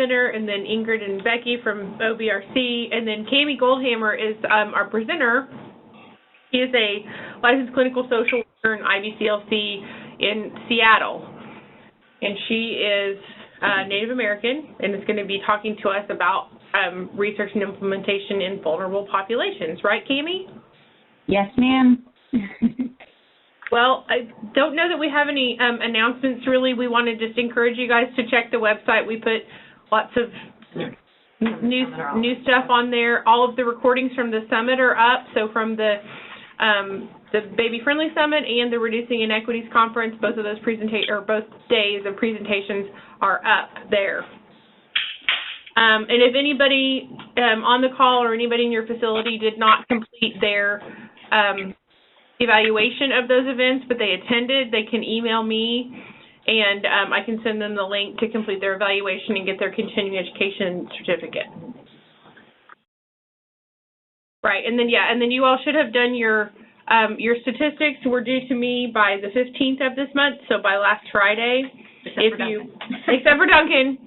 Center, and then Ingrid and Becky from OBRC, and then Cami Goldhammer is our presenter. She is a licensed clinical social worker in IBCLC in Seattle, and she is Native American, and is going to be talking to us about research and implementation in vulnerable populations. Right, Cami? Yes, ma'am. Well, I don't know that we have any announcements, really. We want to just encourage you guys to check the website. We put lots of new stuff on there. All of the recordings from the summit are up. So from the Baby Friendly Summit and the Reducing Inequities Conference, both of those both days of presentations are up there. And if anybody on the call or anybody in your facility did not complete their evaluation of those events, but they attended, they can email me, and I can send them the link to complete their evaluation and get their continuing education certificate. Right, and then you all should have done your statistics were due to me by the 15th of this month, so by last Friday. Except for Duncan,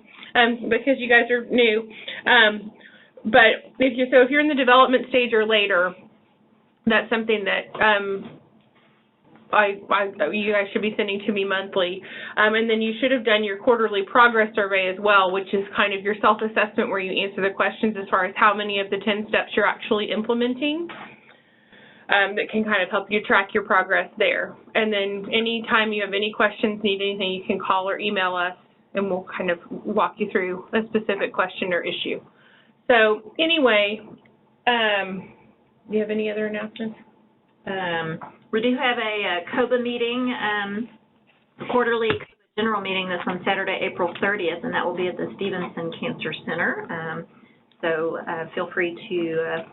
because you guys are new. But if you're in the development stage or later, that's something that you guys should be sending to me monthly. And then you should have done your quarterly progress survey as well, which is kind of your self-assessment where you answer the questions as far as how many of the 10 steps you're actually implementing. That can kind of help you track your progress there. And then anytime you have any questions, need anything, you can call or email us, and we'll kind of walk you through a specific question or issue. So anyway, do you have any other announcements? We do have a COBA meeting, quarterly general meeting that's on Saturday, April 30th, and that will be at the Stevenson Cancer Center. So feel free to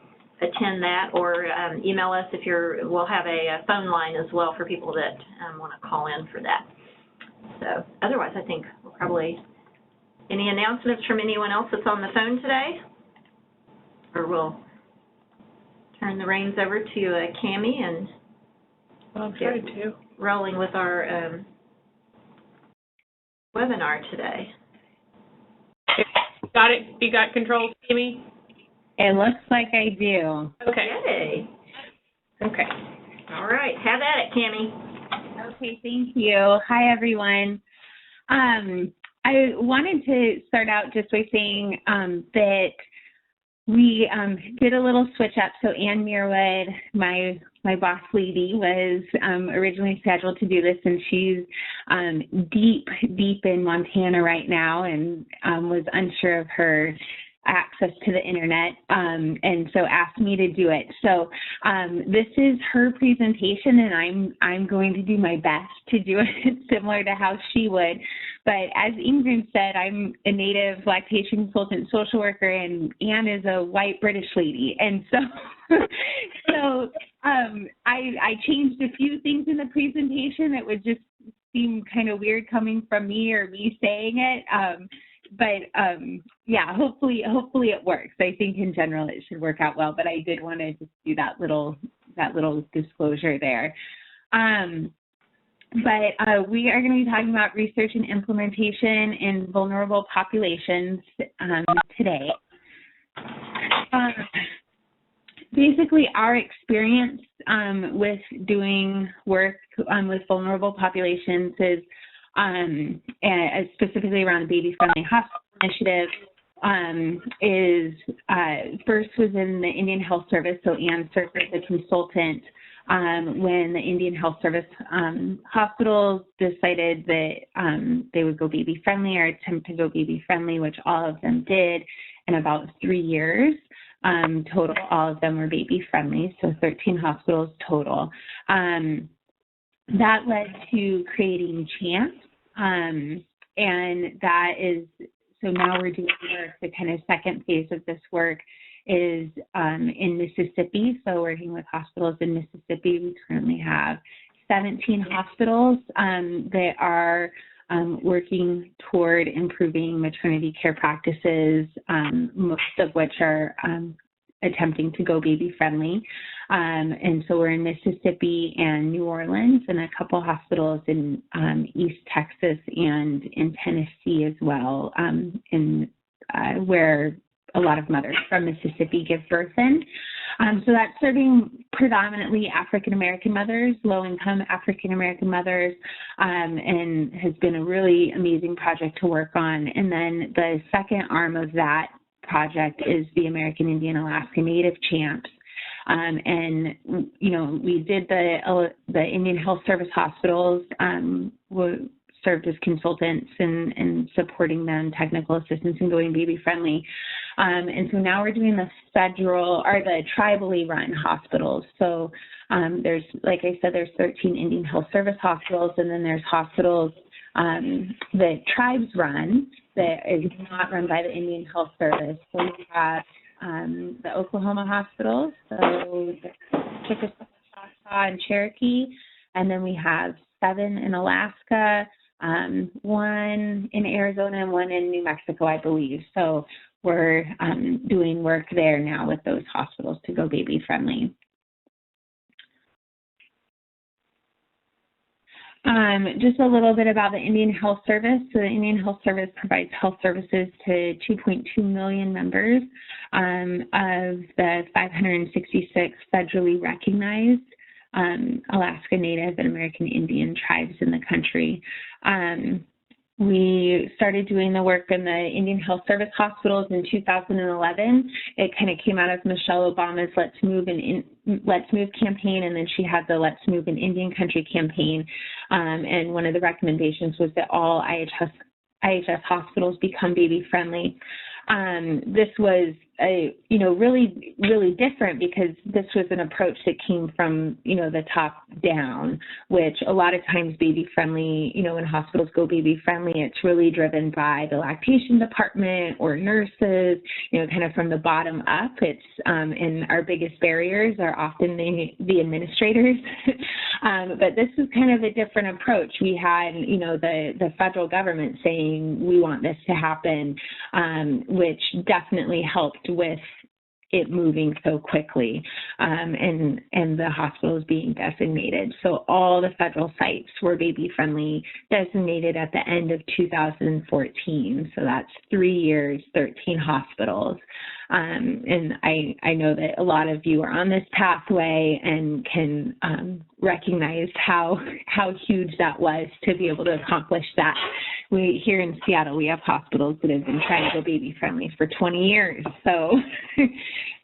attend that, or email us if we'll have a phone line as well for people that want to call in for that. So otherwise, I think we'll probably, any announcements from anyone else that's on the phone today? Or we'll turn the reins over to Cami and get rolling with our webinar today. Got it? You got control, Cami? It looks like I do. Okay. Okay. All right. Have at it, Cami. Okay, thank you. Hi, everyone. I wanted to start out just by saying that we did a little switch up. So Ann Meerwood, my boss lady, was originally scheduled to do this, and she's deep in Montana right now, and was unsure of her access to the internet, and so asked me to do it. So this is her presentation, and I'm going to do my best to do it similar to how she would. But as Ingrid said, I'm a native lactation consultant social worker, and Anne is a white British lady, and so I changed a few things in the presentation that would just seem kind of weird coming from me or me saying it. But yeah, hopefully it works. I think in general it should work out well, but I did want to just do that little disclosure there. But we are going to be talking about research and implementation in vulnerable populations today. Basically, our experience with doing work with vulnerable populations is specifically around the Baby Friendly Hospital Initiative, first was in the Indian Health Service. So Anne served as a consultant when the Indian Health Service hospitals decided that they would go baby friendly or attempt to go baby friendly, which all of them did in about 3 years. Total, all of them were baby friendly, so 13 hospitals total. That led to creating CHANT, and that is, so now we're doing work, the kind of second phase of this work is in Mississippi, so working with hospitals in Mississippi. We currently have 17 hospitals that are working toward improving maternity care practices, most of which are attempting to go baby friendly. And so we're in Mississippi and New Orleans, and a couple hospitals in East Texas and in Tennessee as well, in where a lot of mothers from Mississippi give birth in. So that's serving predominantly African-American mothers, low-income African-American mothers, and has been a really amazing project to work on. And then the second arm of that project is the American Indian Alaska Native Champs. And, you know, we did the Indian Health Service hospitals, served as consultants and supporting them, technical assistance and going baby friendly. And so now we're doing the federal or the tribally run hospitals. So there's, like I said, there's 13 Indian Health Service hospitals, and then there's hospitals that tribes run that is not run by the Indian Health Service. So we have the Oklahoma hospitals, so the Chickasaw, Choctaw, and Cherokee, and then we have 7 in Alaska, 1 in Arizona, and 1 in New Mexico, I believe. So we're doing work there now with those hospitals to go baby friendly. Just a little bit about the Indian Health Service. So the Indian Health Service provides health services to 2.2 million members of the 566 federally recognized Alaska Native and American Indian tribes in the country. We started doing the work in the Indian Health Service hospitals in 2011. It kind of came out of Michelle Obama's Let's Move campaign, and then she had the Let's Move in Indian Country campaign. And one of the recommendations was that all IHS hospitals become baby friendly. This was really, really different because this was an approach that came from, the top down, which a lot of times baby friendly, when hospitals go baby friendly, it's really driven by the lactation department or nurses, kind of from the bottom up. It's, and our biggest barriers are often the administrators. But this is kind of a different approach. We had, the federal government saying, we want this to happen, which definitely helped with it moving so quickly, and the hospitals being designated. So all the federal sites were baby friendly designated at the end of 2014. So that's 3 years, 13 hospitals. And I know that a lot of you are on this pathway and can recognize how huge that was to be able to accomplish that. Here in Seattle, we have hospitals that have been trying to go baby friendly for 20 years. So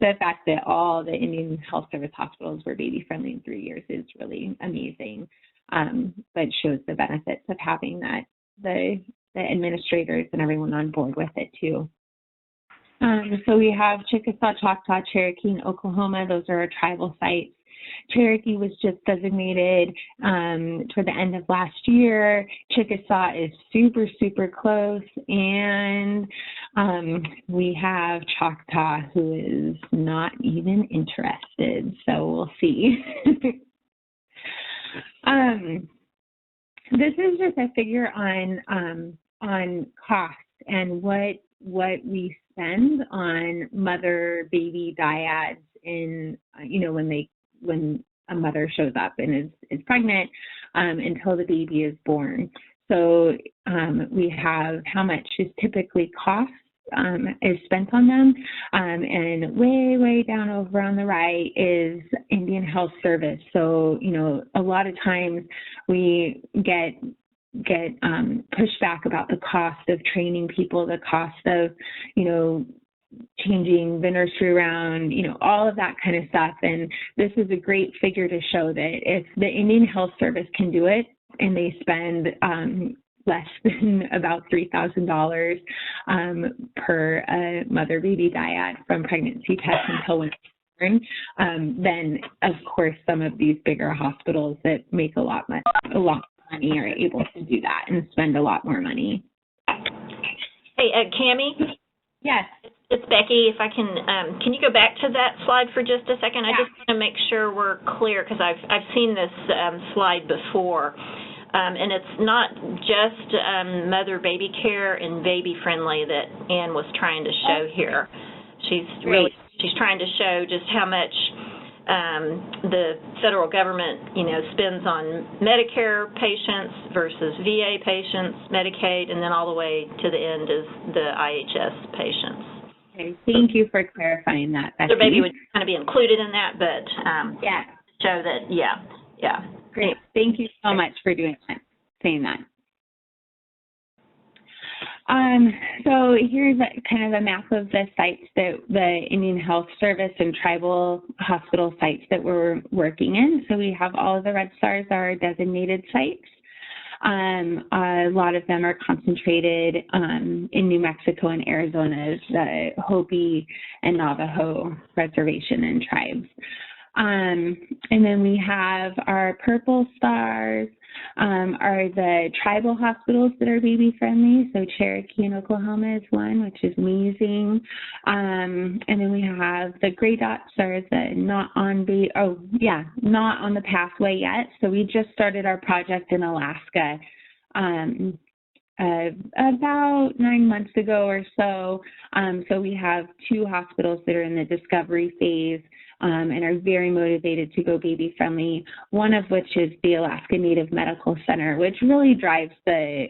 the fact that all the Indian Health Service hospitals were baby friendly in 3 years is really amazing, but shows the benefits of having that, the administrators and everyone on board with it too. So we have Chickasaw, Choctaw, Cherokee, and Oklahoma. Those are our tribal sites. Cherokee was just designated toward the end of last year. Chickasaw is super, super close. And we have Choctaw, who is not even interested. So we'll see. This is just a figure on cost and what we spend on mother-baby dyads in, when a mother shows up and is pregnant until the baby is born. So we have how much is typically cost is spent on them, and way down over on the right is Indian Health Service. So, a lot of times we get pushback about the cost of training people, the cost of, changing the nursery around, all of that kind of stuff. And this is a great figure to show that if the Indian Health Service can do it and they spend less than about $3,000 per mother-baby dyad from pregnancy test until when born, then of course some of these bigger hospitals that make a lot more money are able to do that and spend a lot more money. Hey, Cammie? Yes. It's Becky. If I can you go back to that slide for just a second? Yeah. I just want to make sure we're clear because I've seen this slide before. And it's not just mother-baby care and baby-friendly that Ann was trying to show here. She's trying to show just how much the federal government, spends on Medicare patients versus VA patients, Medicaid, and then all the way to the end is the IHS patients. Okay, thank you for clarifying that, Becky. So maybe it would kind of be included in that, but yeah, show that, yeah. Great, thank you so much for saying that. So here's kind of a map of the sites that the Indian Health Service and tribal hospital sites that we're working in. So we have all of the red stars are designated sites. A lot of them are concentrated in New Mexico and Arizona's the Hopi and Navajo reservation and tribes. And then we have our purple stars are the tribal hospitals that are baby friendly. So Cherokee in Oklahoma is one, which is amazing. And then we have the gray dots are the not on the pathway yet. So we just started our project in Alaska about 9 months ago or so. So we have 2 hospitals that are in the discovery phase and are very motivated to go baby friendly, one of which is the Alaska Native Medical Center, which really drives the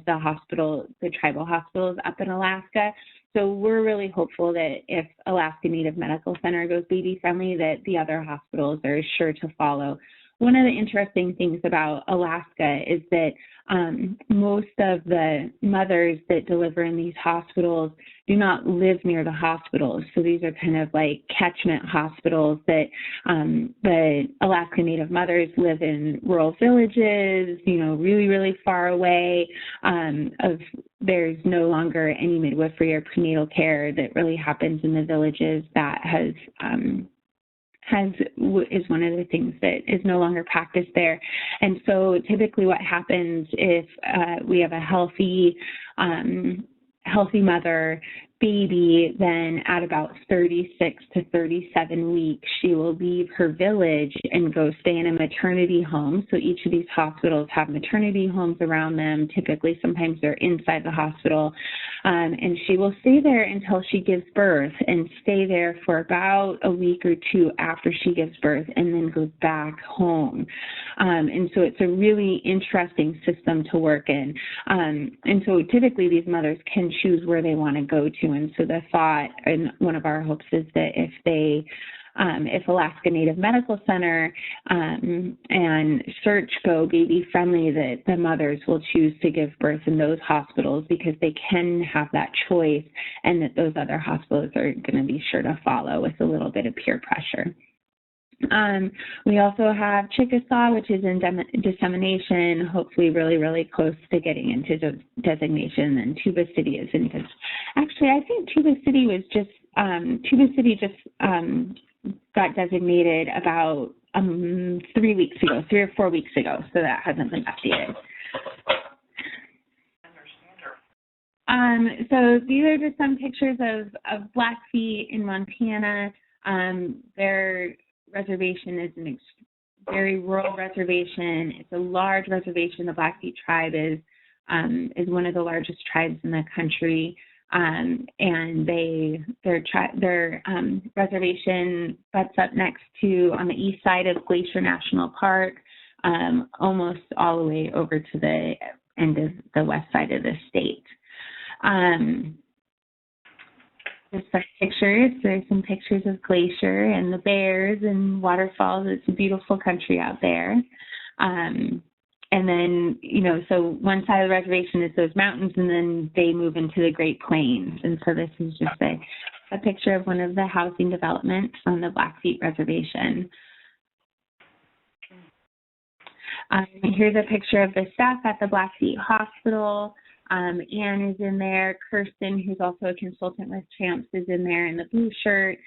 hospital, the tribal hospitals up in Alaska. So we're really hopeful that if Alaska Native Medical Center goes baby friendly, that the other hospitals are sure to follow. One of the interesting things about Alaska is that most of the mothers that deliver in these hospitals do not live near the hospitals. So these are kind of like catchment hospitals that the Alaska Native mothers live in rural villages, really, really far away. There's no longer any midwifery or prenatal care that really happens in the villages. That is one of the things that is no longer practiced there. And so typically what happens if we have a healthy mother baby, then at about 36 to 37 weeks, she will leave her village and go stay in a maternity home. So each of these hospitals have maternity homes around them. Typically, sometimes they're inside the hospital. And she will stay there until she gives birth and stay there for about a week or 2 after she gives birth and then goes back home. And so it's a really interesting system to work in. And so typically these mothers can choose where they want to go to. And so the thought and one of our hopes is that if Alaska Native Medical Center and Search go baby friendly, that the mothers will choose to give birth in those hospitals because they can have that choice, and that those other hospitals are going to be sure to follow with a little bit of peer pressure. We also have Chickasaw, which is in dissemination, hopefully really, really close to getting into designation. And Tuba City is in actually, I think Tuba City just got designated about 3 or 4 weeks ago, so that hasn't been updated. So these are just some pictures of Blackfeet in Montana. Their reservation is a very rural reservation. It's a large reservation. The Blackfeet tribe is one of the largest tribes in the country, and their reservation butts up next to on the east side of Glacier National Park, almost all the way over to the end of the west side of the state. There's some pictures. There's some pictures of Glacier and the bears and waterfalls. It's a beautiful country out there. And then, so one side of the reservation is those mountains, and then they move into the Great Plains. And so this is just a picture of one of the housing developments on the Blackfeet Reservation. Here's a picture of the staff at the Blackfeet Hospital. Anne is in there. Kirsten, who's also a consultant with CHAMPS, is in there in the blue shirt.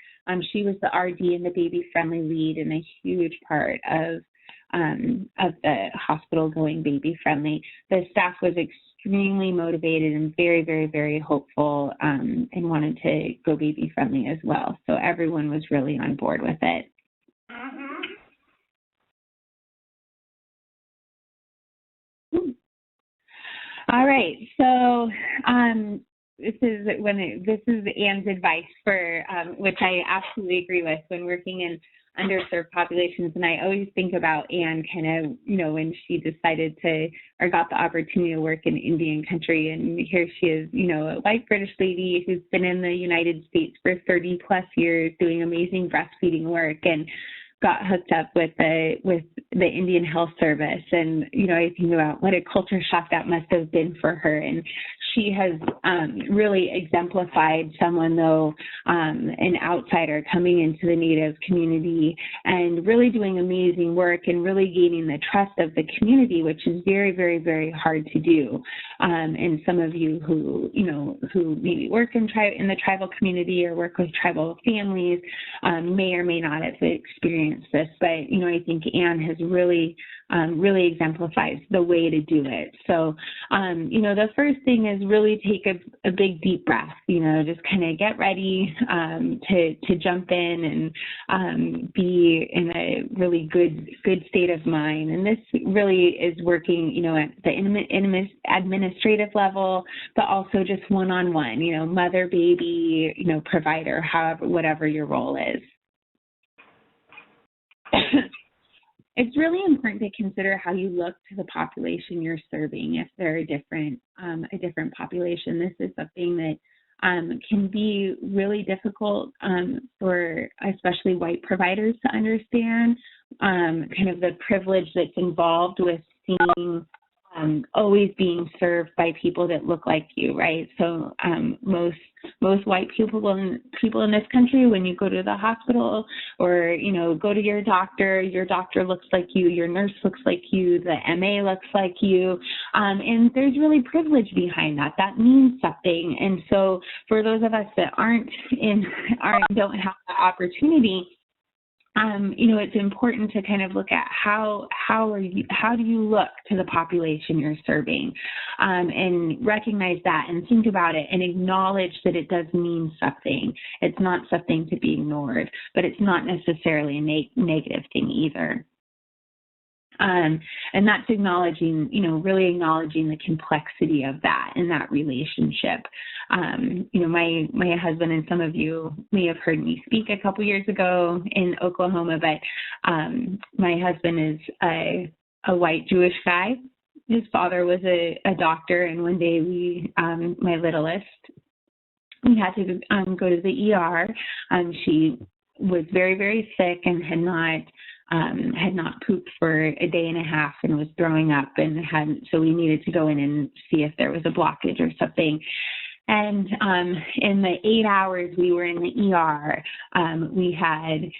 She was the RD and the baby-friendly lead and a huge part of the hospital going baby-friendly. The staff was extremely motivated and very, very, very hopeful and wanted to go baby-friendly as well. So everyone was really on board with it. All right, so this is Anne's advice for, which I absolutely agree with when working in underserved populations. And I always think about Anne kind of, when she decided to, or got the opportunity to work in Indian country. And here she is, a white British lady who's been in the United States for 30 plus years doing amazing breastfeeding work, and got hooked up with the Indian Health Service. And, I think about what a culture shock that must have been for her. And she has really exemplified someone, though, an outsider coming into the Native community and really doing amazing work and really gaining the trust of the community, which is very, very, very hard to do. And some of you who maybe work in the tribal community or work with tribal families may or may not have experienced this, but I think Anne has really exemplifies the way to do it. So the first thing is really take a big deep breath, just kind of get ready to jump in and be in a really good state of mind. And this really is working at the administrative level, but also just one-on-one, mother, baby, provider, whatever your role is. It's really important to consider how you look to the population you're serving if they're a different population. This is something that can be really difficult for especially white providers to understand, kind of the privilege that's involved with seeing always being served by people that look like you, right? So most white people in this country, when you go to the hospital or go to your doctor looks like you, your nurse looks like you, the MA looks like you, and there's really privilege behind that. That means something. And so for those of us that don't have that opportunity, it's important to kind of look at how do you look to the population you're serving, and recognize that and think about it and acknowledge that it does mean something. It's not something to be ignored, but it's not necessarily a negative thing either. And that's acknowledging, really acknowledging the complexity of that and that relationship. My husband, and some of you may have heard me speak a couple years ago in Oklahoma, but my husband is a white Jewish guy. His father was a doctor, and one day my littlest, we had to go to the ER. She was very, very sick and had not pooped for a day and a half and was throwing up so we needed to go in and see if there was a blockage or something. And in the 8 hours we were in the ER, we had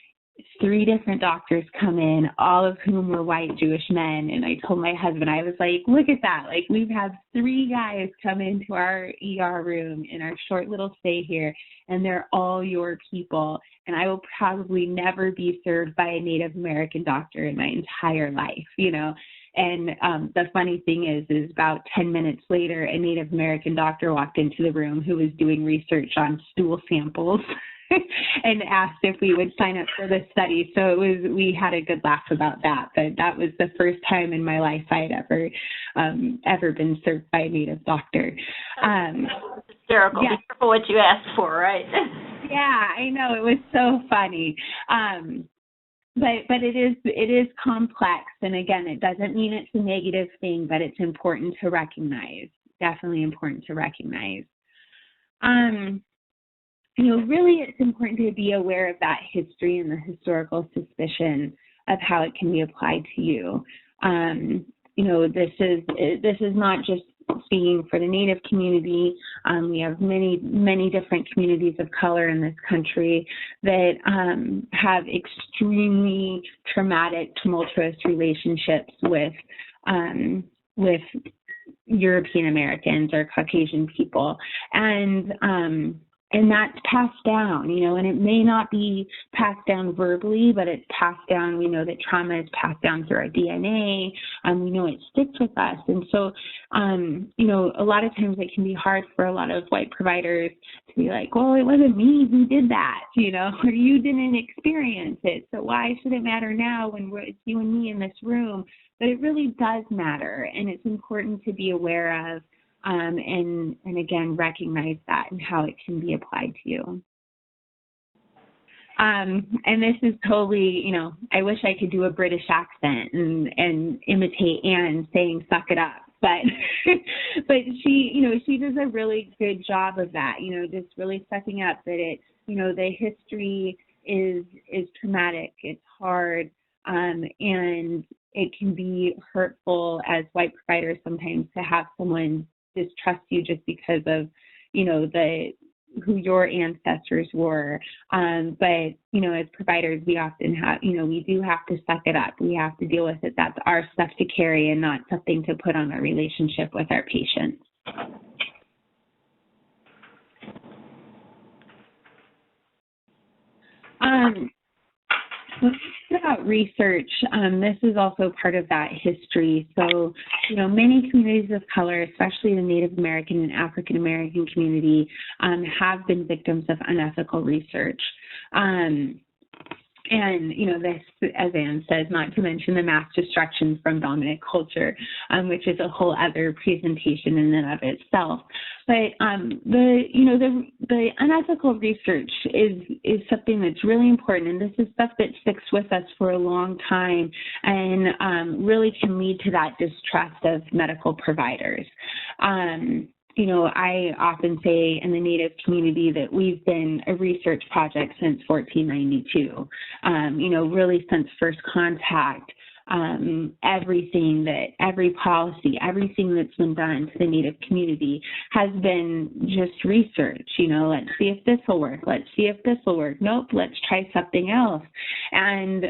3 different doctors come in, all of whom were white Jewish men. And I told my husband, I was like, look at that. Like, we've had 3 guys come into our ER room in our short little stay here, and they're all your people. And I will probably never be served by a Native American doctor in my entire life, And the funny thing is about 10 minutes later, a Native American doctor walked into the room who was doing research on stool samples and asked if we would sign up for the study. So we had a good laugh about that. But that was the first time in my life I'd ever been served by a Native doctor. Hysterical. Yeah. Be careful what you asked for, right? Yeah, I know. It was so funny. But it is complex, and again, it doesn't mean it's a negative thing, but it's important to recognize. Definitely important to recognize. Really, it's important to be aware of that history and the historical suspicion of how it can be applied to you. This is not just speaking for the Native community. We have many different communities of color in this country that have extremely traumatic, tumultuous relationships with European Americans or Caucasian people, and that's passed down, and it may not be passed down verbally, but it's passed down. We know that trauma is passed down through our DNA, and we know it sticks with us. And so, a lot of times it can be hard for a lot of white providers to be like, well, it wasn't me who did that, or you didn't experience it. So why should it matter now when it's you and me in this room? But it really does matter, and it's important to be aware of and again, recognize that and how it can be applied to you. And this is totally, I wish I could do a British accent and imitate Anne saying, suck it up. But, but she does a really good job of that, just really sucking up that it, the history is traumatic, it's hard, and it can be hurtful as white providers sometimes to have someone distrust you just because of, who your ancestors were. But, as providers, we often have, we do have to suck it up. We have to deal with it. That's our stuff to carry and not something to put on our relationship with our patients. Let's talk about research. This is also part of that history. So, many communities of color, especially the Native American and African American community, have been victims of unethical research. And, this, as Anne says, not to mention the mass destruction from dominant culture, which is a whole other presentation in and of itself. But the unethical research is something that's really important, and this is stuff that sticks with us for a long time and really can lead to that distrust of medical providers. I often say in the Native community that we've been a research project since 1492, really since first contact. Every policy, everything that's been done to the Native community has been just research. Let's see if this will work. Let's see if this will work. Nope, let's try something else. And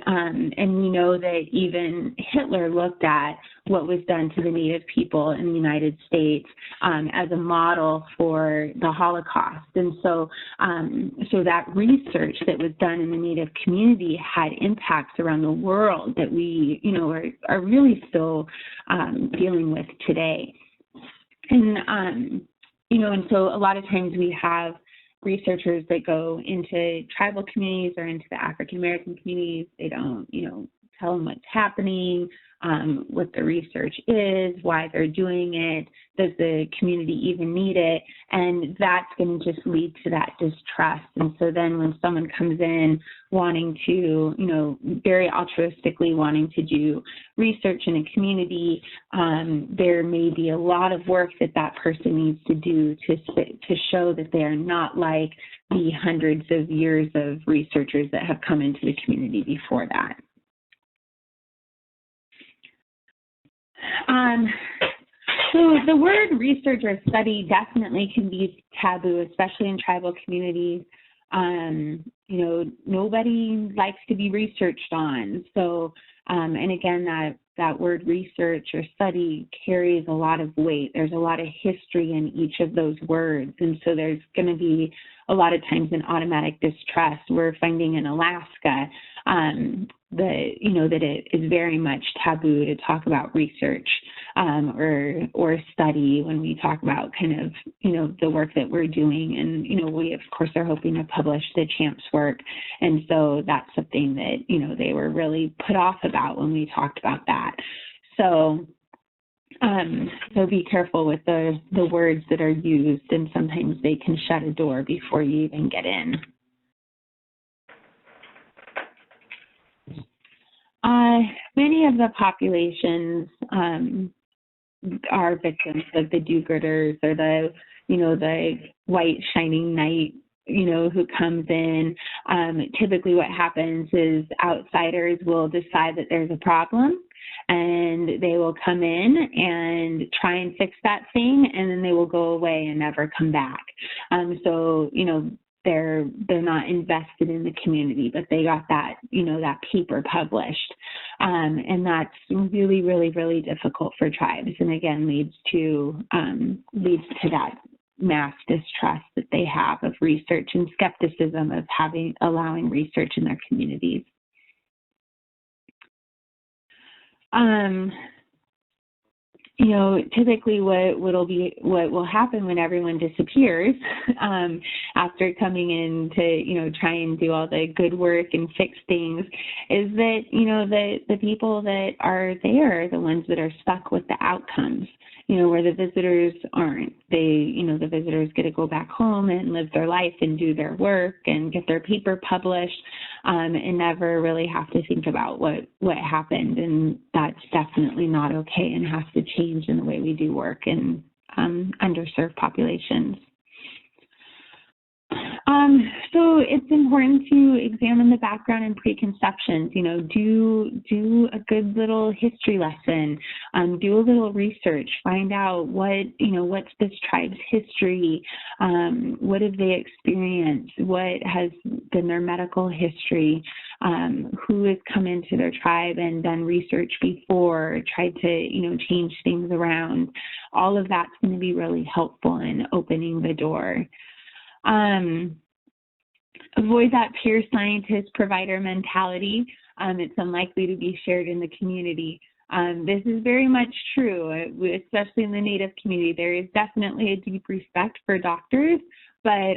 we know that even Hitler looked at what was done to the Native people in the United States as a model for the Holocaust. And so that research that was done in the Native community had impacts around the world that we, are really still dealing with today. And, and so a lot of times we have researchers that go into tribal communities or into the African American communities. They don't, tell them what's happening, what the research is, why they're doing it, does the community even need it, and that's going to just lead to that distrust. And so then when someone comes in wanting to, very altruistically wanting to do research in a community, there may be a lot of work that person needs to do to show that they are not like the hundreds of years of researchers that have come into the community before that. So the word research or study definitely can be taboo, especially in tribal communities. Nobody likes to be researched on. So, and again, that word research or study carries a lot of weight. There's a lot of history in each of those words. And so there's going to be a lot of times an automatic distrust. We're finding in Alaska that it is very much taboo to talk about research or study when we talk about kind of, the work that we're doing. And, we, of course, are hoping to publish the CHAMPS work. And so that's something that, they were really put off about when we talked about that. So be careful with the words that are used, and sometimes they can shut a door before you even get in. Many of the populations are victims of the do-gooders or the white shining knight, who comes in. Typically what happens is outsiders will decide that there's a problem, and they will come in and try and fix that thing, and then they will go away and never come back. They're not invested in the community, but they got that, that paper published. And that's really, really, really difficult for tribes. And again, leads to that mass distrust that they have of research and skepticism of allowing research in their communities. Typically what will happen when everyone disappears after coming in to, try and do all the good work and fix things is that, the people that are there are the ones that are stuck with the outcomes. where the visitors aren't. The visitors get to go back home and live their life and do their work and get their paper published, and never really have to think about what happened. And that's definitely not okay and has to change in the way we do work in underserved populations. So it's important to examine the background and preconceptions, do a good little history lesson, do a little research, find out what's this tribe's history, what have they experienced, what has been their medical history, who has come into their tribe and done research before, tried to, change things around. All of that's going to be really helpful in opening the door. Avoid that peer scientist provider mentality. It's unlikely to be shared in the community. This is very much true, especially in the Native community. There is definitely a deep respect for doctors, but,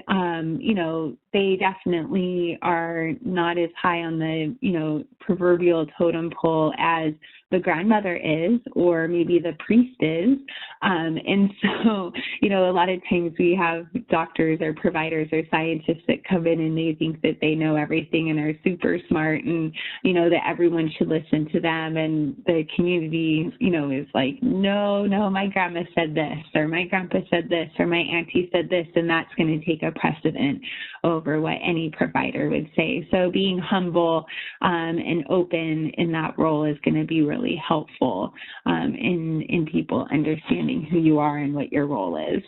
they definitely are not as high on the, proverbial totem pole as the grandmother is, or maybe the priest is. And so, a lot of times we have doctors or providers or scientists that come in and they think that they know everything and are super smart and, that everyone should listen to them. And the community, is like, no, my grandma said this, or my grandpa said this, or my auntie said this, and that's going to take a precedent over what any provider would say. So being humble and open in that role is going to be really helpful in people understanding who you are and what your role is.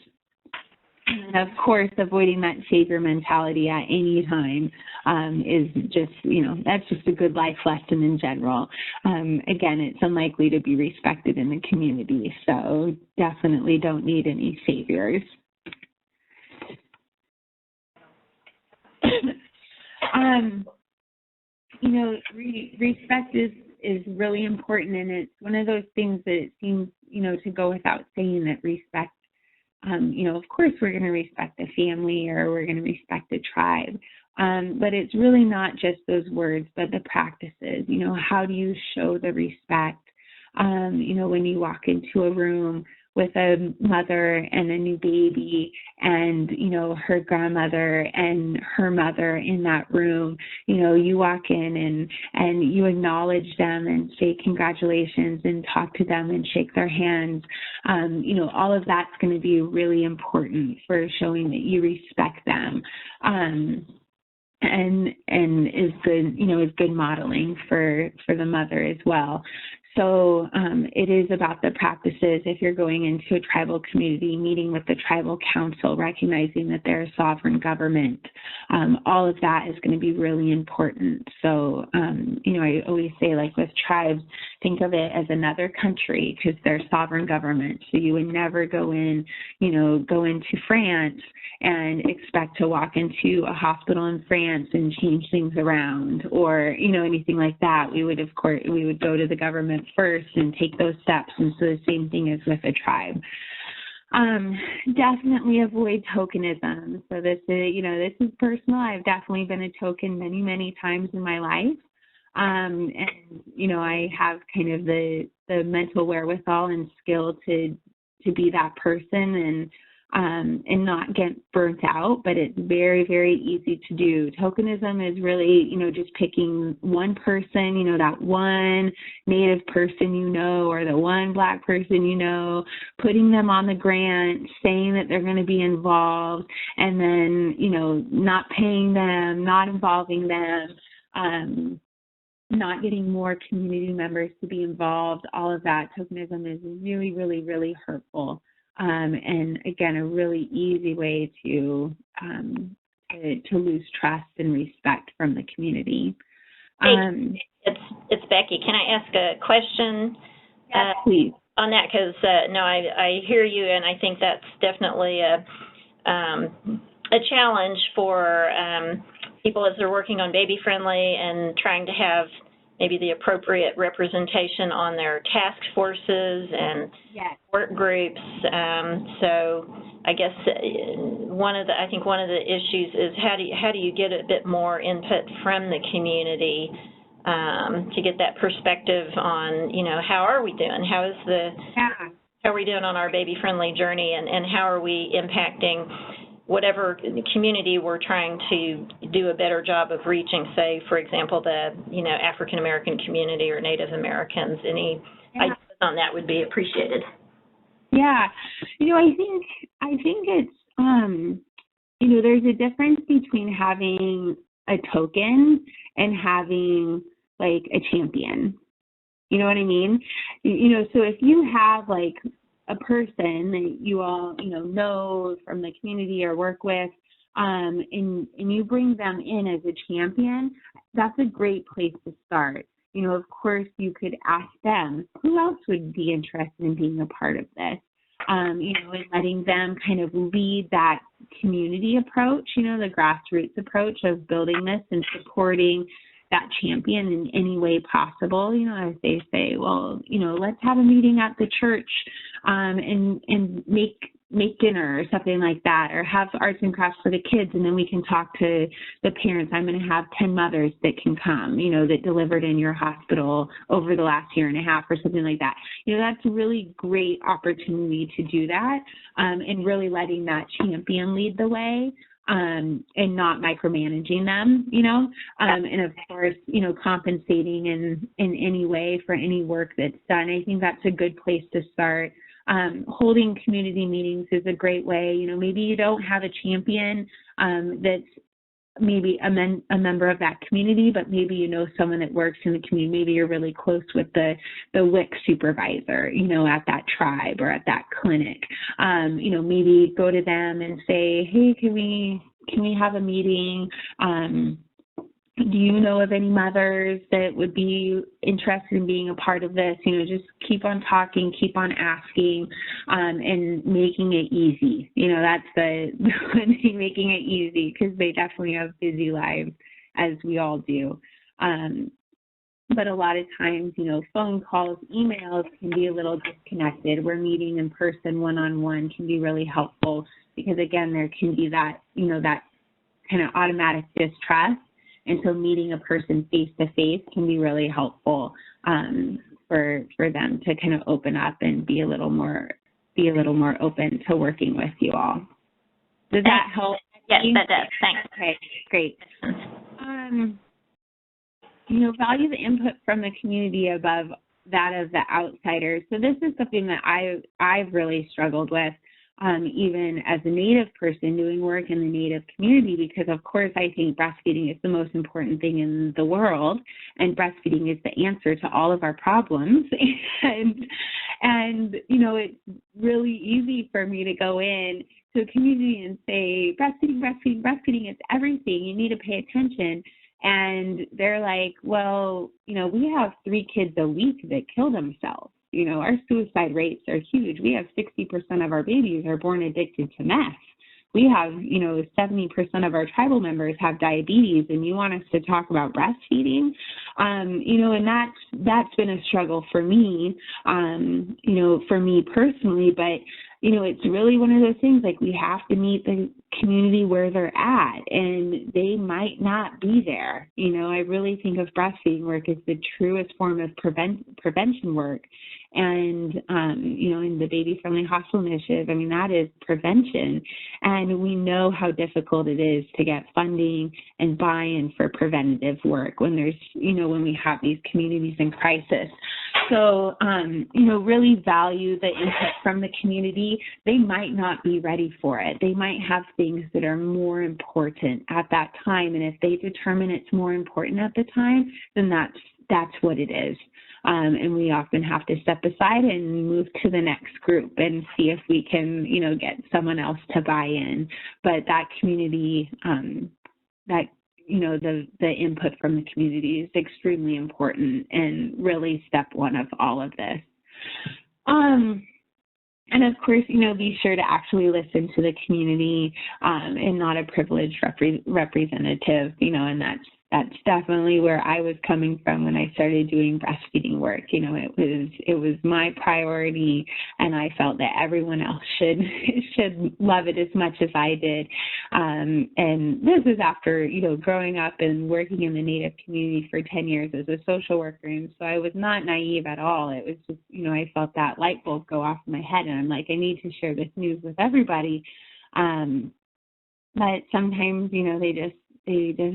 And of course, avoiding that savior mentality at any time is just, that's just a good life lesson in general. Again, it's unlikely to be respected in the community, so definitely don't need any saviors. Respect is really important, and it's one of those things that it seems, to go without saying that respect, of course we're going to respect the family or we're going to respect the tribe, but it's really not just those words, but the practices. How do you show the respect? When you walk into a room with a mother and a new baby and, her grandmother and her mother in that room, you walk in and you acknowledge them and say congratulations and talk to them and shake their hands. All of that's going to be really important for showing that you respect them. And is good modeling for the mother as well. So it is about the practices. If you're going into a tribal community, meeting with the tribal council, recognizing that they're a sovereign government, all of that is going to be really important. So, I always say, like with tribes, think of it as another country because they're sovereign government. So you would never go into France and expect to walk into a hospital in France and change things around or, anything like that. We would go to the government first and take those steps. And so the same thing is with a tribe. Definitely avoid tokenism. So this is personal. I've definitely been a token many, many times in my life. And I have kind of the mental wherewithal and skill to be that person and not get burnt out, but it's very, very easy to do. Tokenism is really, just picking one person, that one Native person, or the one Black person, putting them on the grant, saying that they're going to be involved, and then, not paying them, not involving them, not getting more community members to be involved. All of that tokenism is really, really, really hurtful. And again, a really easy way to lose trust and respect from the community. It's Becky. Can I ask a question? Yes, please. On that, because I hear you, and I think that's definitely a challenge for people as they're working on baby friendly and trying to have maybe the appropriate representation on their task forces and work groups. So I guess one of the issues is how do you get a bit more input from the community to get that perspective on, how are we doing? How is the how are we doing on our baby-friendly journey, and how are we impacting whatever community we're trying to do a better job of reaching, say, for example, the, African-American community or Native Americans. Any ideas on that would be appreciated. Yeah. I think it's, there's a difference between having a token and having, like, a champion. You know what I mean? So if you have, like, a person that you all, know from the community or work with, and you bring them in as a champion, that's a great place to start. Of course, you could ask them, who else would be interested in being a part of this? And letting them kind of lead that community approach, the grassroots approach of building this and supporting that champion in any way possible. As they say, well, let's have a meeting at the church and make dinner or something like that, or have arts and crafts for the kids, and then we can talk to the parents. I'm going to have 10 mothers that can come, that delivered in your hospital over the last year and a half or something like that. That's a really great opportunity to do that, and really letting that champion lead the way. And not micromanaging them, and of course, compensating in any way for any work that's done. I think that's a good place to start. Holding community meetings is a great way. Maybe you don't have a champion that's maybe a member of that community, but maybe someone that works in the community. Maybe you're really close with the WIC supervisor, at that tribe or at that clinic. Maybe go to them and say, hey, can we have a meeting? Do you know of any mothers that would be interested in being a part of this? Just keep on talking, keep on asking, and making it easy. That's the one thing, making it easy, because they definitely have busy lives, as we all do. But a lot of times, phone calls, emails can be a little disconnected, where meeting in person one-on-one can be really helpful, because, again, there can be that, that kind of automatic distrust. And so meeting a person face-to-face can be really helpful for them to kind of open up and be a little more open to working with you all. Does that help? Yes, that does. Thanks. Okay, great. Value the input from the community above that of the outsiders. So this is something that I've really struggled with. Even as a Native person doing work in the Native community, because of course I think breastfeeding is the most important thing in the world, and breastfeeding is the answer to all of our problems. And it's really easy for me to go in to a community and say, breastfeeding is everything. You need to pay attention. And they're like, well, we have 3 kids a week that kill themselves. Our suicide rates are huge. We have 60% of our babies are born addicted to meth. We have, 70% of our tribal members have diabetes, and you want us to talk about breastfeeding? And that's been a struggle for me, for me personally, but it's really one of those things, like, we have to meet the community where they're at, and they might not be there. I really think of breastfeeding work as the truest form of prevention work. And, in the Baby Friendly Hospital Initiative, that is prevention. And we know how difficult it is to get funding and buy-in for preventative work when there's, when we have these communities in crisis. So, really value the input from the community. They might not be ready for it. They might have things that are more important at that time. And if they determine it's more important at the time, then that's what it is. And we often have to step aside and move to the next group and see if we can, get someone else to buy in. But that community, the input from the community is extremely important, and really step one of all of this. And of course, be sure to actually listen to the community, and not a privileged representative, and that's definitely where I was coming from when I started doing breastfeeding work. You know, it was my priority, and I felt that everyone else should love it as much as I did. And this is after, you know, growing up and working in the Native community for 10 years as a social worker, and so I was not naive at all. It was just, you know, I felt that light bulb go off in my head, and I'm like, I need to share this news with everybody. But sometimes, you know, they just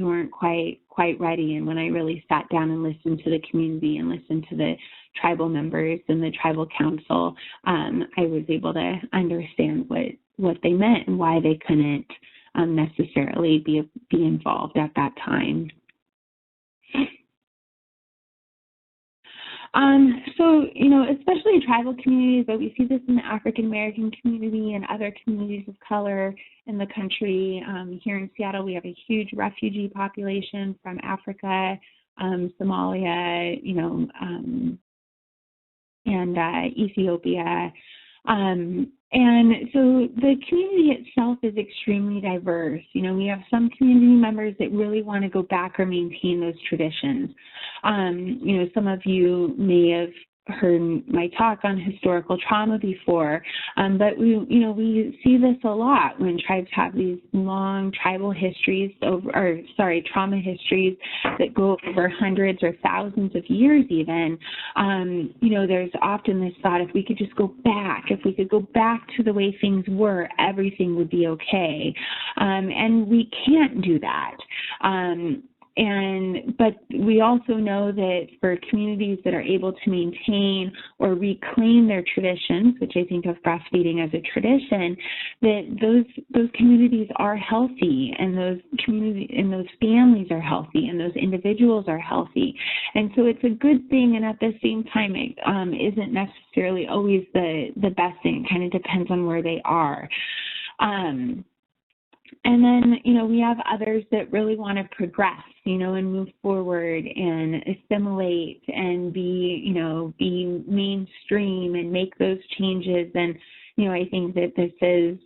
weren't quite ready. And when I really sat down and listened to the community and listened to the tribal members and the tribal council, I was able to understand what they meant and why they couldn't necessarily be involved at that time. So, you know, especially in tribal communities, but we see this in the African American community and other communities of color in the country. Here in Seattle, we have a huge refugee population from Africa, Somalia, you know, and Ethiopia. And so the community itself is extremely diverse. You know, we have some community members that really want to go back or maintain those traditions. You know, some of you may have heard my talk on historical trauma before, but we see this a lot when tribes have these long tribal histories trauma histories that go over hundreds or thousands of years even. You know, there's often this thought, if we could go back to the way things were, everything would be okay. And we can't do that. But we also know that for communities that are able to maintain or reclaim their traditions, which I think of breastfeeding as a tradition, that those communities are healthy, and those families are healthy, and those individuals are healthy. And so it's a good thing, and at the same time, it isn't necessarily always the best thing. It kind of depends on where they are. And then, you know, we have others that really want to progress, you know, and move forward and assimilate and be mainstream and make those changes. And, you know, I think that this is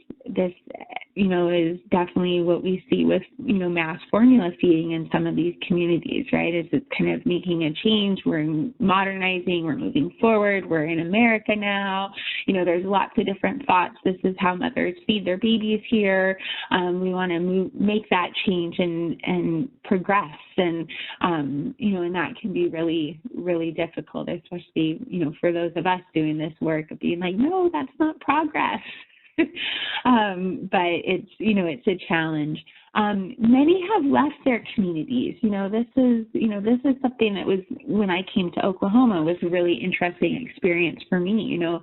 definitely what we see with, you know, mass formula feeding in some of these communities, right? Is it's kind of making a change. We're modernizing, we're moving forward, we're in America now. You know, there's lots of different thoughts. This is how mothers feed their babies here. We want to make that change and progress. And, you know, and that can be really, really difficult, especially, you know, for those of us doing this work of being like, no, that's not progress. But it's, you know, it's a challenge. Many have left their communities. You know, this is something that was, when I came to Oklahoma, was a really interesting experience for me. You know,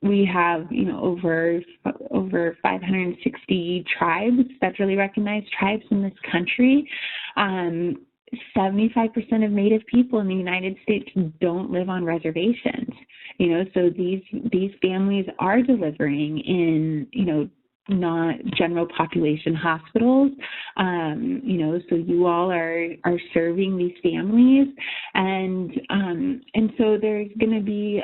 we have, you know, over 560 tribes, federally recognized tribes in this country. 75% of Native people in the United States don't live on reservations. You know, so these families are delivering in, you know, not general population hospitals. You know, so you all are serving these families, and so there's going to be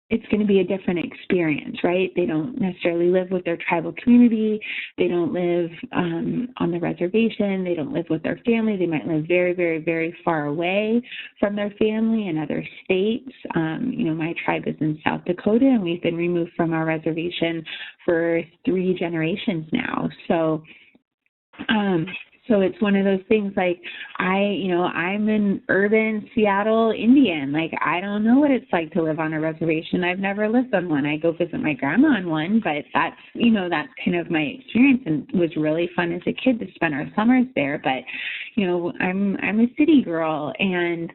it's going to be a different experience, right? They don't necessarily live with their tribal community. They don't live on the reservation. They don't live with their family. They might live very, very, very far away from their family in other states. You know, my tribe is in South Dakota, and we've been removed from our reservation for 3 generations now. So it's one of those things, like, I'm an urban Seattle Indian. Like, I don't know what it's like to live on a reservation. I've never lived on one. I go visit my grandma on one, but that's kind of my experience, and it was really fun as a kid to spend our summers there. But, you know, I'm a city girl, and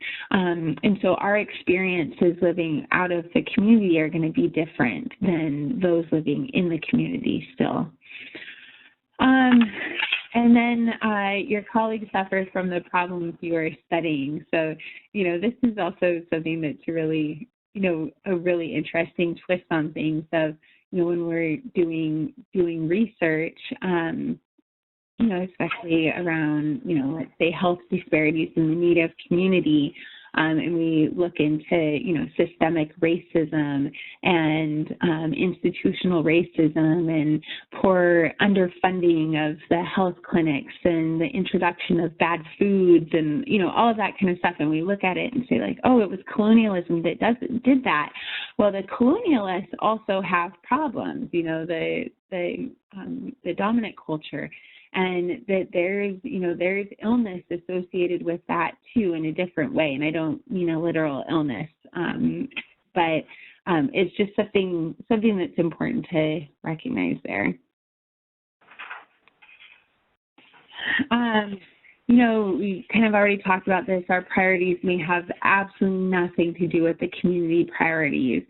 so our experiences living out of the community are going to be different than those living in the community still. And then your colleague suffers from the problems you are studying. So, you know, this is also something that's really, you know, a really interesting twist on things of, you know, when we're doing research, you know, especially around, you know, let's say health disparities in the Native community, and we look into, systemic racism and institutional racism and poor underfunding of the health clinics and the introduction of bad foods and, all of that kind of stuff. And we look at it and say like, oh, it was colonialism that did that. Well, the colonialists also have problems, the dominant culture, and that there's illness associated with that too in a different way. And I don't mean a literal illness, but it's just something that's important to recognize there. We kind of already talked about this. Our priorities may have absolutely nothing to do with the community priorities,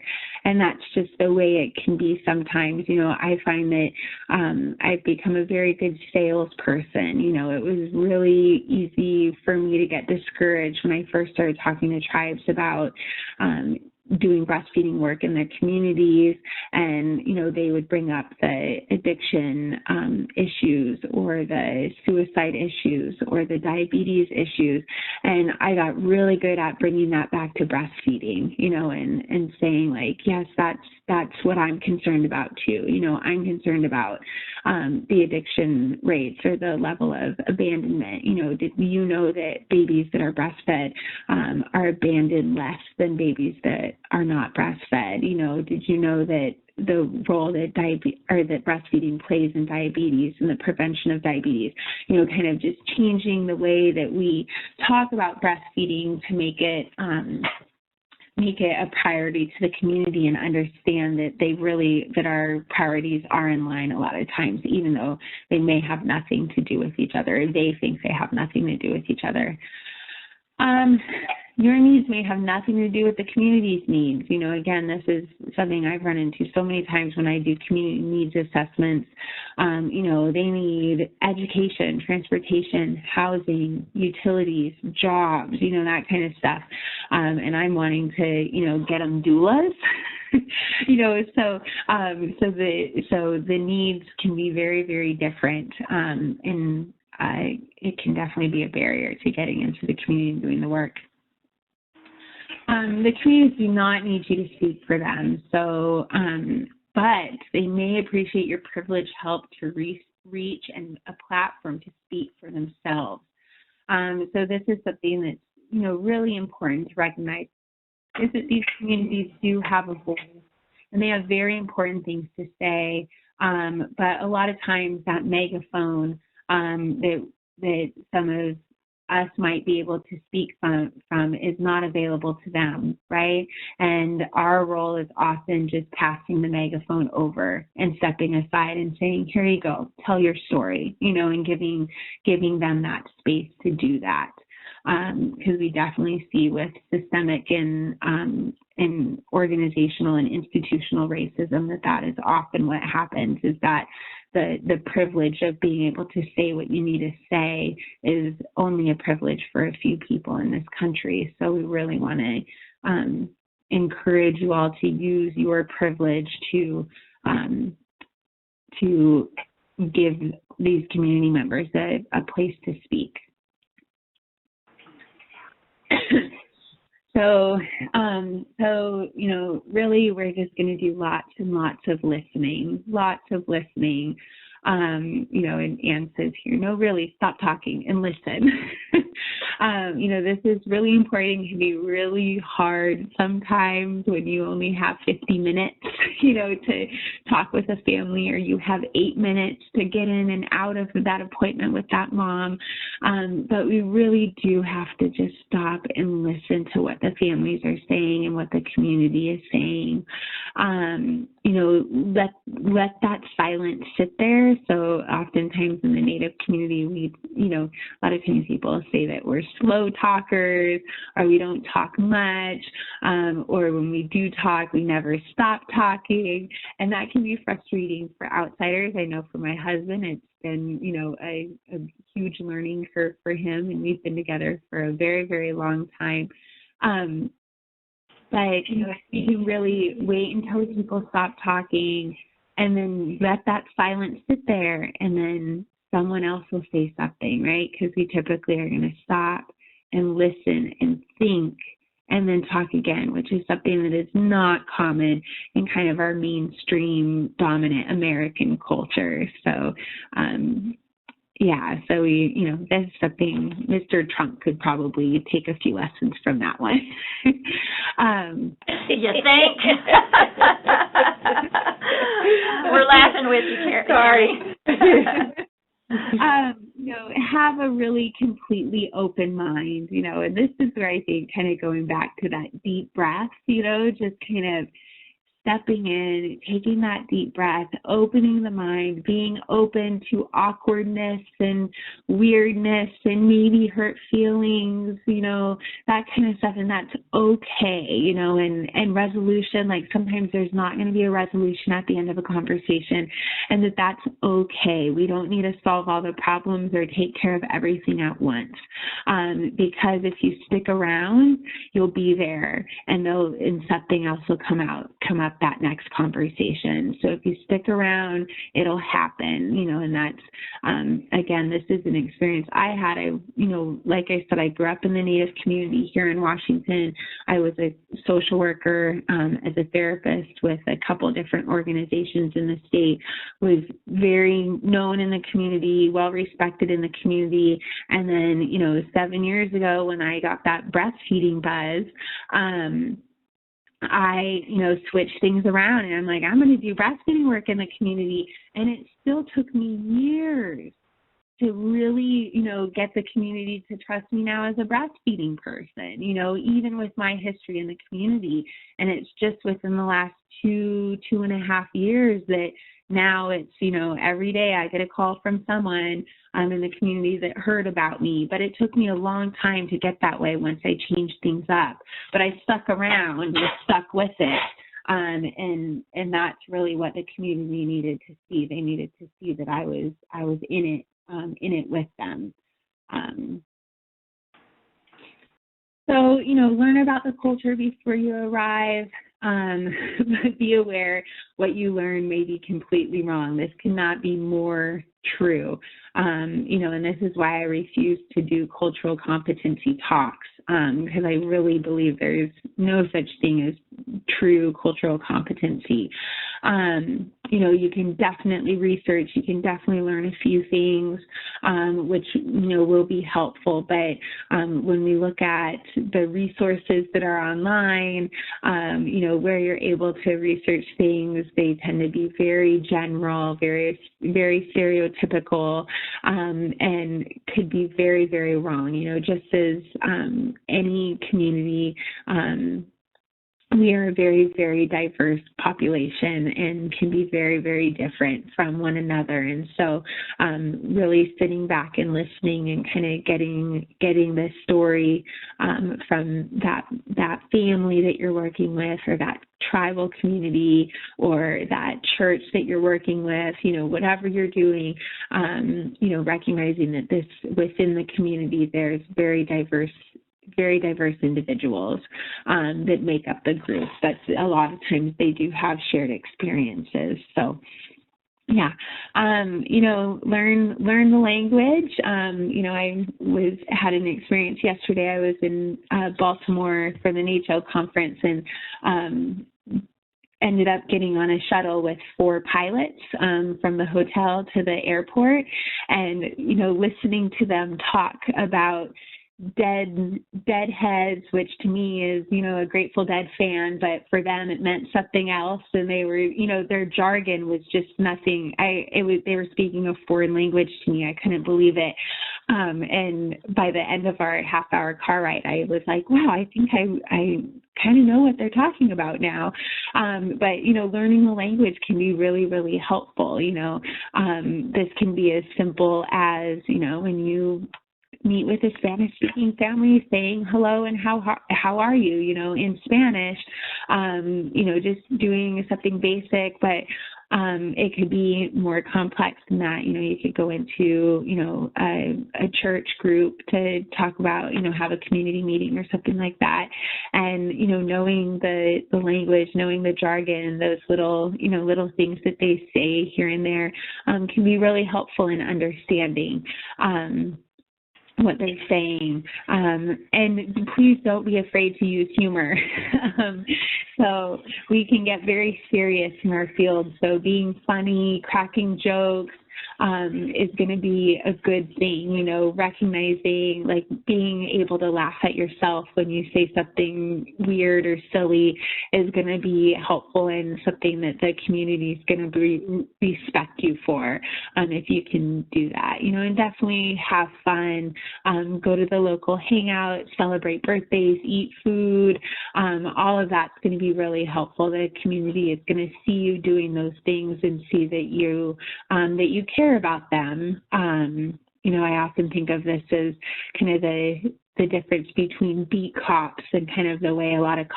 and that's just the way it can be sometimes. I find that I've become a very good salesperson. It was really easy for me to get discouraged when I first started talking to tribes about doing breastfeeding work in their communities, and they would bring up the addiction issues or the suicide issues or the diabetes issues, and I got really good at bringing that back to breastfeeding, and saying like, yes, that's what I'm concerned about too. I'm concerned about the addiction rates or the level of abandonment. Did you know that babies that are breastfed are abandoned less than babies that are not breastfed? Did you know that the role that that breastfeeding plays in diabetes and the prevention of diabetes? Kind of just changing the way that we talk about breastfeeding to make it a priority to the community and understand that our priorities are in line a lot of times, even though they may have nothing to do with each other. They think they have nothing to do with each other. Your needs may have nothing to do with the community's needs. Again, this is something I've run into so many times when I do community needs assessments. They need education, transportation, housing, utilities, jobs, that kind of stuff. And I'm wanting to, get them doulas. So the needs can be very, very different. And it can definitely be a barrier to getting into the community and doing the work. The communities do not need you to speak for them, but they may appreciate your privileged help to reach and a platform to speak for themselves. So this is something that's, really important to recognize, is that these communities do have a voice, and they have very important things to say, but a lot of times that megaphone that some of us might be able to speak from is not available to them, right? And our role is often just passing the megaphone over and stepping aside and saying, here you go, tell your story, and giving them that space to do that. Because we definitely see with systemic and organizational and institutional racism that is often what happens, is that the privilege of being able to say what you need to say is only a privilege for a few people in this country. So we really want to encourage you all to use your privilege to give these community members a place to speak. So, really, we're just going to do lots and lots of listening. And Anne says here, no, really, stop talking and listen. This is really important. It can be really hard sometimes when you only have 50 minutes, to talk with a family, or you have 8 minutes to get in and out of that appointment with that mom. But we really do have to just stop and listen to what the families are saying and what the community is saying. Let that silence sit there. So oftentimes in the Native community, a lot of times people say that we're slow talkers, or we don't talk much, or when we do talk, we never stop talking. And that can be frustrating for outsiders. I know for my husband, it's been, a huge learning curve for him, and we've been together for a very, very long time. But, you can really wait until people stop talking and then let that silence sit there, and then someone else will say something, right? Because we typically are going to stop and listen and think and then talk again, which is something that is not common in kind of our mainstream dominant American culture. So, yeah, so that's something Mr. Trump could probably take a few lessons from that one. You think? We're laughing with you, Karen. Sorry. Have a really completely open mind, and this is where I think kind of going back to that deep breath, just kind of stepping in, taking that deep breath, opening the mind, being open to awkwardness and weirdness and maybe hurt feelings, that kind of stuff. And that's okay, and resolution, like sometimes there's not going to be a resolution at the end of a conversation, and that's okay. We don't need to solve all the problems or take care of everything at once, because if you stick around, you'll be there, and something else will come up that next conversation. So if you stick around, it'll happen, and that's, again, this is an experience I had. Like I said, I grew up in the Native community here in Washington. I was a social worker, as a therapist with a couple different organizations in the state, was very known in the community, well respected in the community. And then, 7 years ago when I got that breastfeeding buzz, I, switched things around, and I'm like, I'm going to do breastfeeding work in the community. And it still took me years to really, get the community to trust me now as a breastfeeding person, even with my history in the community. And it's just within the last 2.5 years that now it's, every day I get a call from someone in the community that heard about me. But it took me a long time to get that way once I changed things up. But I stuck around and stuck with it. And that's really what the community needed to see. They needed to see that I was in it with them. So, learn about the culture before you arrive. But be aware what you learn may be completely wrong. This cannot be more true. And this is why I refuse to do cultural competency talks, because I really believe there's no such thing as true cultural competency. You can definitely research, you can definitely learn a few things, which, will be helpful. But when we look at the resources that are online, where you're able to research things, they tend to be very general, very, very stereotypical, and could be very, very wrong. Just as any community, we are a very, very diverse population and can be very, very different from one another. And so really sitting back and listening and kind of getting the story from that family that you're working with, or that tribal community, or that church that you're working with, whatever you're doing, recognizing that within the community, there's very diverse individuals that make up the group, but a lot of times they do have shared experiences. So yeah, learn the language. I had an experience yesterday. I was in Baltimore for the NATO conference, and ended up getting on a shuttle with 4 pilots from the hotel to the airport, and listening to them talk about Deadheads, which to me is, a Grateful Dead fan, but for them it meant something else. And they were, their jargon was just nothing. They were speaking a foreign language to me. I couldn't believe it. And by the end of our half-hour car ride, I was like, wow, I think I kind of know what they're talking about now. But, learning the language can be really, really helpful. This can be as simple as, when you meet with a Spanish-speaking family, saying hello and how are you, in Spanish, just doing something basic. But it could be more complex than that. You could go into, a church group to talk about, have a community meeting or something like that. And, knowing the language, knowing the jargon, those little things that they say here and there, can be really helpful in understanding. what they're saying. And please don't be afraid to use humor. So we can get very serious in our field. So being funny, cracking jokes, is going to be a good thing, you know, recognizing, like, being able to laugh at yourself when you say something weird or silly is going to be helpful and something that the community is going to respect you for, if you can do that, you know, and definitely have fun, go to the local hangout, celebrate birthdays, eat food, all of that's going to be really helpful. The community is going to see you doing those things and see that you care about them. You know, I often think of this as kind of the difference between beat cops and kind of the way a lot of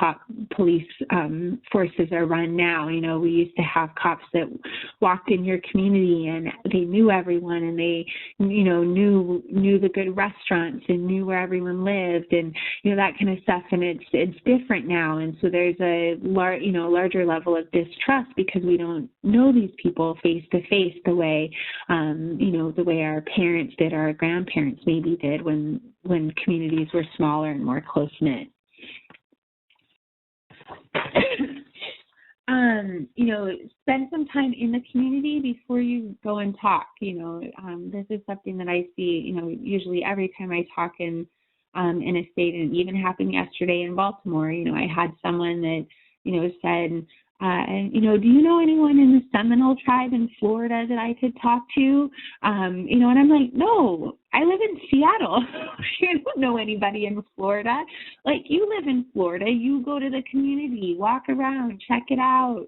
police forces are run now. You know, we used to have cops that walked in your community and they knew everyone and they, you know, knew the good restaurants and knew where everyone lived and, you know, that kind of stuff. And it's different now. And so there's a larger level of distrust because we don't know these people face to face the way, you know, the way our parents did, our grandparents maybe did when communities were smaller and more close-knit. You know, spend some time in the community before you go and talk. You know, this is something that I see, you know, usually every time I talk in a state, and it even happened yesterday in Baltimore. You know, I had someone that, you know, said, you know, do you know anyone in the Seminole tribe in Florida that I could talk to? You know, and I'm like, no, I live in Seattle. You don't know anybody in Florida. Like, you live in Florida, you go to the community, walk around, check it out.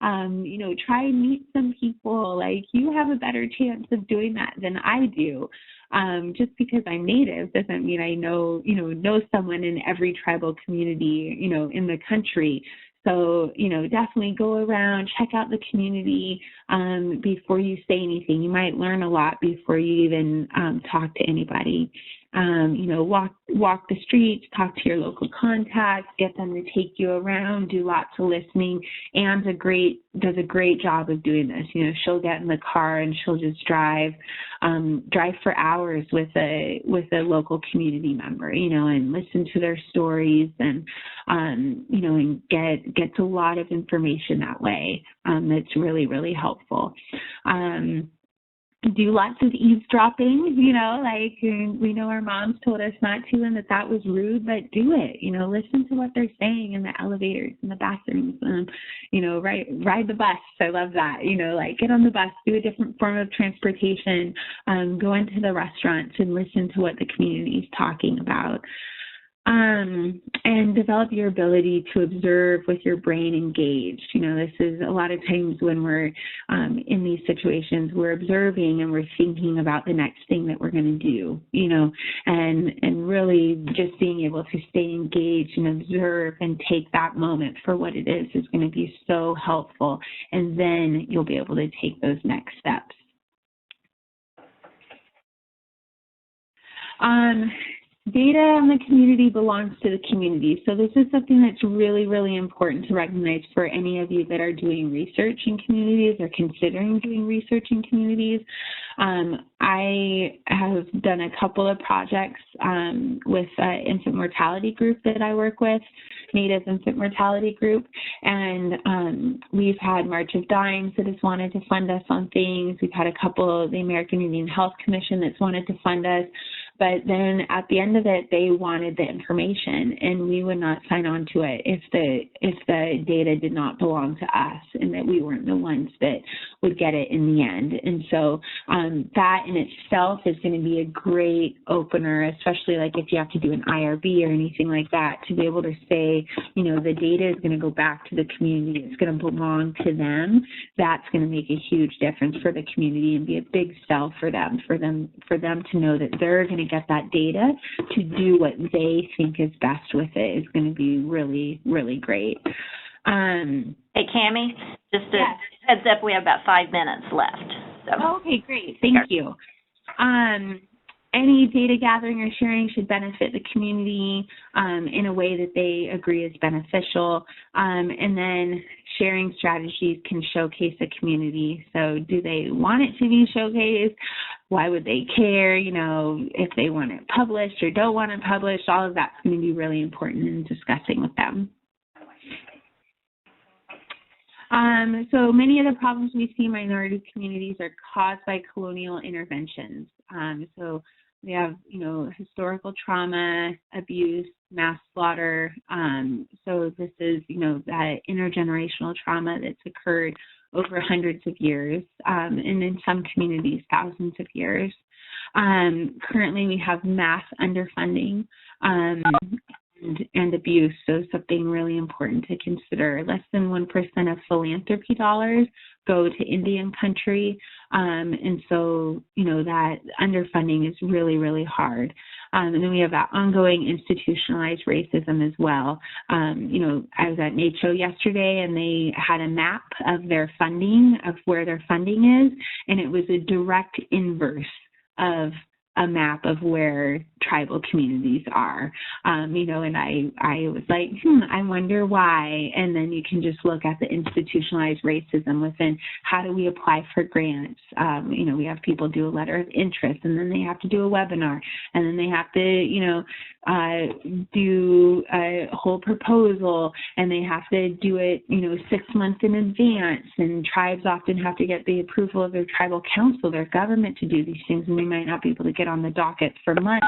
You know, try and meet some people. Like, you have a better chance of doing that than I do. Just because I'm Native doesn't mean I know someone in every tribal community, you know, in the country. So, you know, definitely go around, check out the community before you say anything. You might learn a lot before you even talk to anybody. You know, walk the streets, talk to your local contacts, get them to take you around, do lots of listening. Anne's does a great job of doing this. You know, she'll get in the car and she'll just drive for hours with a local community member, you know, and listen to their stories and, you know, and gets a lot of information that way. That's really, really helpful. Do lots of eavesdropping, you know, like we know our moms told us not to and that was rude, but do it, you know, listen to what they're saying in the elevators, in the bathrooms, you know, ride the bus. I love that, you know, like get on the bus, do a different form of transportation, go into the restaurants and listen to what the community is talking about. And develop your ability to observe with your brain engaged. You know, this is a lot of times when we're in these situations, we're observing and we're thinking about the next thing that we're going to do, you know, and really just being able to stay engaged and observe and take that moment for what it is going to be so helpful. And then you'll be able to take those next steps. Data in the community belongs to the community. So this is something that's really, really important to recognize for any of you that are doing research in communities or considering doing research in communities. I have done a couple of projects with an infant mortality group that I work with, Native Infant Mortality Group, and we've had March of Dimes that has wanted to fund us on things. We've had a couple, the American Indian Health Commission that's wanted to fund us. But then at the end of it, they wanted the information, and we would not sign on to it if the data did not belong to us and that we weren't the ones that would get it in the end. And so that in itself is going to be a great opener, especially like if you have to do an IRB or anything like that, to be able to say, you know, the data is going to go back to the community. It's going to belong to them. That's going to make a huge difference for the community and be a big sell for them to know that they're going to get that data to do what they think is best with it is going to be really, really great. Hey, Cammie, just a yes. heads up, we have about 5 minutes left. So. Okay, great. Thank you. Any data gathering or sharing should benefit the community in a way that they agree is beneficial. And then sharing strategies can showcase a community. So do they want it to be showcased? why would they care, you know, if they want it published or don't want it published. All of that's going to be really important in discussing with them. So many of the problems we see in minority communities are caused by colonial interventions. So we have, you know, historical trauma, abuse, mass slaughter. So this is, you know, that intergenerational trauma that's occurred over hundreds of years, and in some communities, thousands of years. Currently, we have mass underfunding and abuse, so something really important to consider. Less than 1% of philanthropy dollars go to Indian country, and so, you know, that underfunding is really, really hard. And then we have that ongoing institutionalized racism as well. You know, I was at NACCHO yesterday, and they had a map of their funding, of where their funding is, and it was a direct inverse of a map of where tribal communities are, you know, and I was like, I wonder why. And then you can just look at the institutionalized racism within how do we apply for grants. You know, we have people do a letter of interest, and then they have to do a webinar, and then they have to, you know, do a whole proposal, and they have to do it, you know, 6 months in advance. And tribes often have to get the approval of their tribal council, their government, to do these things, and they might not be able to get on the docket for months.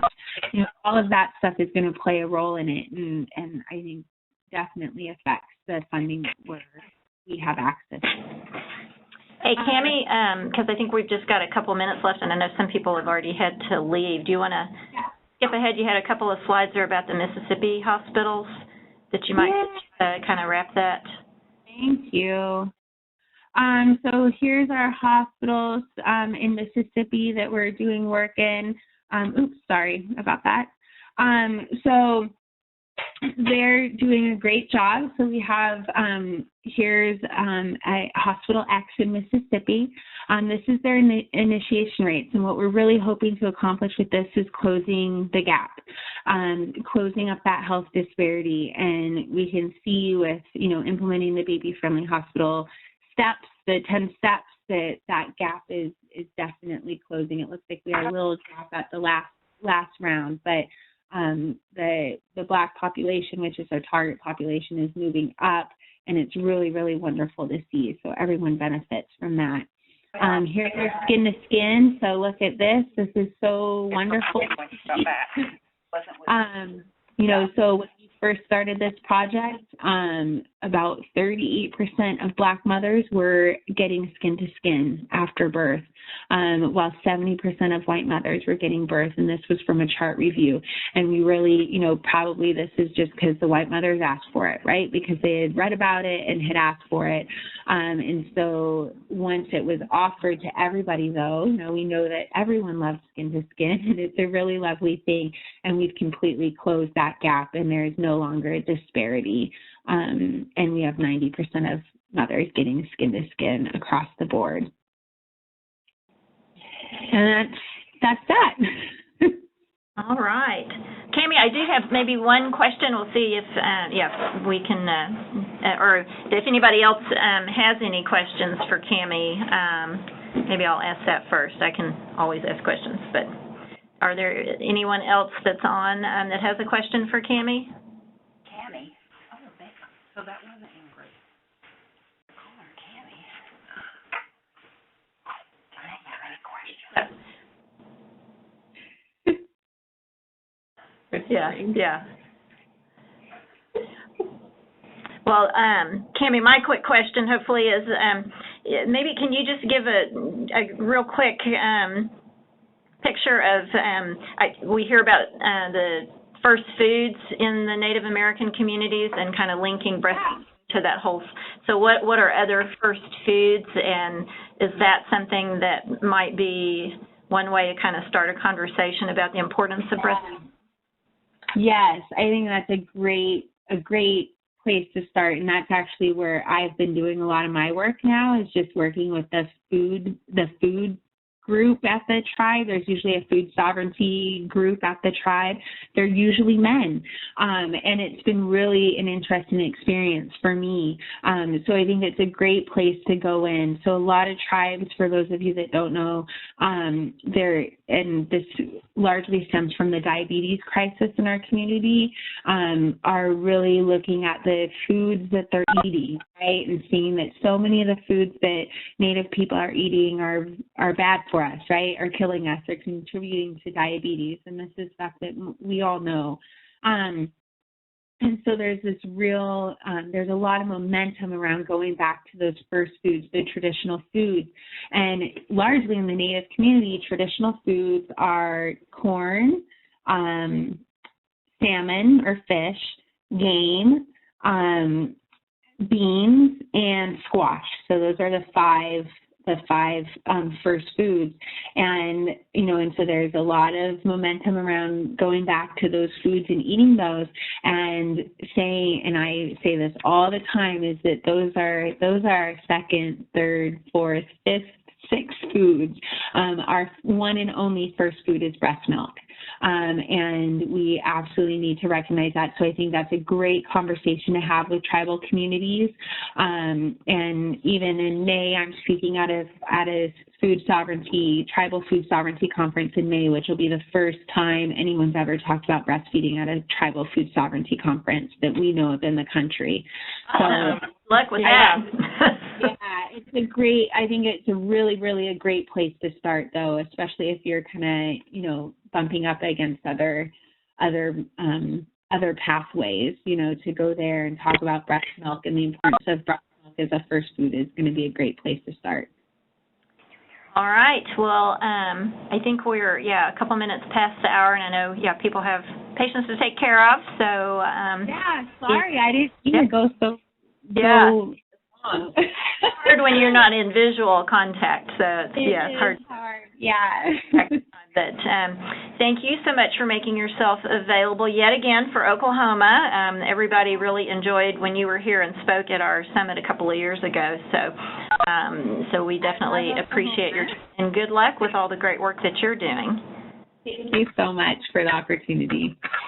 You know, all of that stuff is going to play a role in it, and I think definitely affects the funding where we have access to. Hey, Cammie, because I think we've just got a couple minutes left, and I know some people have already had to leave. Do you want to skip ahead? You had a couple of slides there about the Mississippi hospitals that you might kind of wrap that. Thank you. So here's our hospitals in Mississippi that we're doing work in. Oops, sorry about that. So they're doing a great job. So we have, here's a Hospital X in Mississippi. This is their initiation rates. And what we're really hoping to accomplish with this is closing the gap, closing up that health disparity. And we can see with, you know, implementing the baby-friendly hospital steps, the 10 steps, that gap is definitely closing. It looks like we had a little drop at the last round, but the Black population, which is our target population, is moving up, and it's really, really wonderful to see. So everyone benefits from that. Here's our skin to skin. So look at this. This is so wonderful. You know, so when we first started this project, about 38% of Black mothers were getting skin to skin after birth, while 70% of white mothers were getting birth, and this was from a chart review. And we really, you know, probably this is just because the white mothers asked for it, right? Because they had read about it and had asked for it. And so once it was offered to everybody, though, you know, we know that everyone loves skin to skin, and it's a really lovely thing. And we've completely closed that gap, and there is no longer a disparity. And we have 90% of mothers getting skin to skin across the board. And that's that. All right. Cammie, I do have maybe one question. We'll see if we can, or if anybody else has any questions for Cammie. Maybe I'll ask that first. I can always ask questions, but are there anyone else that's on that has a question for Cammie? Cammie. Oh, so that wasn't Ingrid. Call her Cammie. I don't have any questions. Yeah. Well, Cammie, my quick question hopefully is maybe can you just give a real quick picture of, we hear about the first foods in the Native American communities and kind of linking breast to that whole, so what are other first foods, and is that something that might be one way to kind of start a conversation about the importance of breastfeeding? Yes, I think that's a great place to start, and that's actually where I've been doing a lot of my work now, is just working with the food group at the tribe. There's usually a food sovereignty group at the tribe. They're usually men. And it's been really an interesting experience for me. So I think it's a great place to go in. So a lot of tribes, for those of you that don't know, and this largely stems from the diabetes crisis in our community, are really looking at the foods that they're eating, right? And seeing that so many of the foods that Native people are eating are bad for us, right? Are killing us, are contributing to diabetes. And this is stuff that we all know. And so there's this real, there's a lot of momentum around going back to those first foods, the traditional foods. And largely in the Native community, traditional foods are corn, salmon or fish, game, beans, and squash. So those are the five first foods. And, and so there's a lot of momentum around going back to those foods and eating those, and saying, and I say this all the time, is that those are second, third, fourth, fifth, sixth foods. Our one and only first food is breast milk. And we absolutely need to recognize that. So I think that's a great conversation to have with tribal communities. And even in May, I'm speaking at a tribal food sovereignty conference in May, which will be the first time anyone's ever talked about breastfeeding at a tribal food sovereignty conference that we know of in the country. So, luck with that. I think it's a really, really a great place to start, though, especially if you're kind of, bumping up against other pathways, to go there and talk about breast milk and the importance of breast milk as a first food is going to be a great place to start. All right. Well, I think we're, a couple minutes past the hour, and I know, people have patients to take care of. So, sorry, I didn't mean to go so long. It's hard when you're not in visual contact, so it's hard. But thank you so much for making yourself available yet again for Oklahoma. Everybody really enjoyed when you were here and spoke at our summit a couple of years ago. So we definitely appreciate your time, and good luck with all the great work that you're doing. Thank you so much for the opportunity.